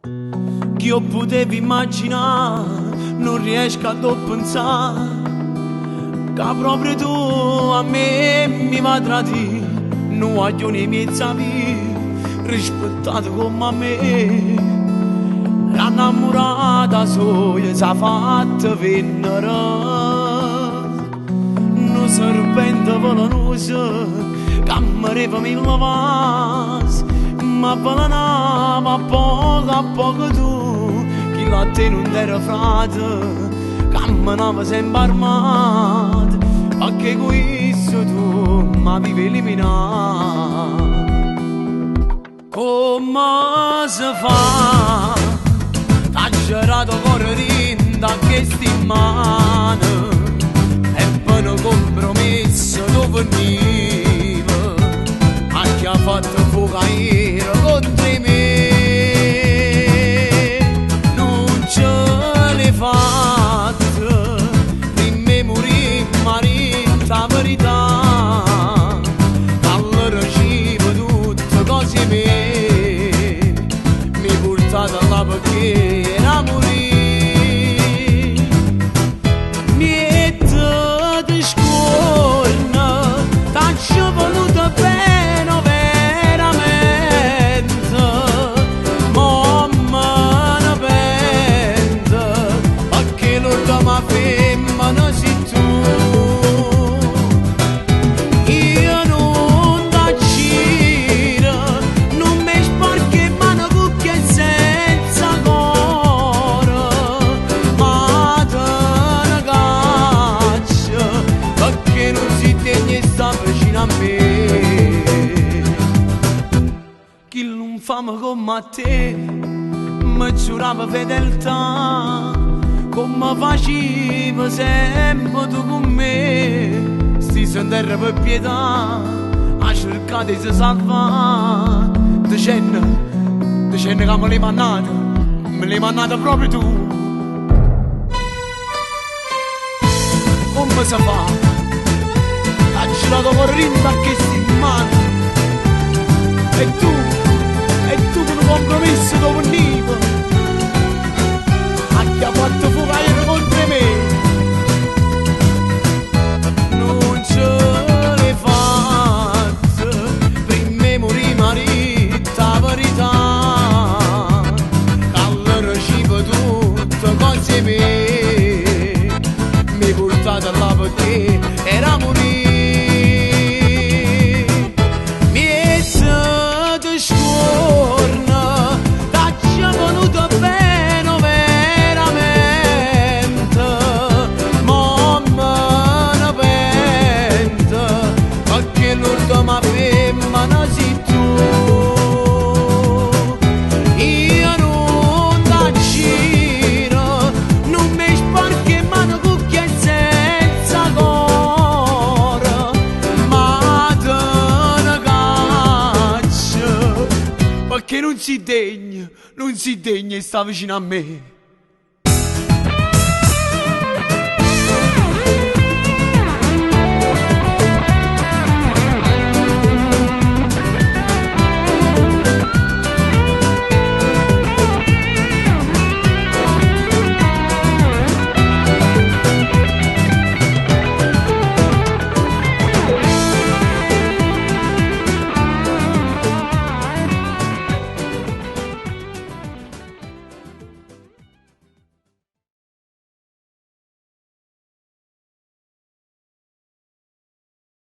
Che io potevo immaginare, non riesco a pensare che proprio tu a me mi va a tradire. Non voglio nei miei zavi rispettato come a me. L'annamorata soia s'ha fatta venere, un serpente velenoso che mi reva mille vasi, ma avvelenava a poco tu, che la te non era frate, camminava sempre armato, perché questo tu mi avevi eliminato. Come si fa? T'ha girato correre da queste mani e poi un compromesso dove veniva, a chi ha fatto fuocaire contro me. Non ce l'hai fatta di me morire marita verità, allora cibo tutte cose mie mi portate là perché era morire. Niente di scorna, t'ho voluto bene veramente, ma me ne pento, perché l'ultima femmina sei tu. Io non t'aggiro, non mi sporco in mano cucchia senza cuore, ma te ne caccio, perché non si degna di stare vicino a me. Chi non fama come a te mi giurava fedeltà, come faceva sempre tu con me. Sti in terra per pietà a cercare di si salvare, dicendo che me l'hai mannata proprio tu. Come si fa? Ha girato correndo a questi mani e tu con un compromesso dove veniva, a chi ha fatto fuocaire contro me. Non ce l'hai fatta per me morire marita verità, che allora cibo tutte cose mie mi portate là perché era morire. Miezza scorna, t'ho voluto bene veramente, ma me ne pento, perché l'ultima femmina sei tu. Io non t'aggiro, non mi sporco in mano cucchia senza cuore, ma te ne caccio, perché non si degna di stare vicino a me.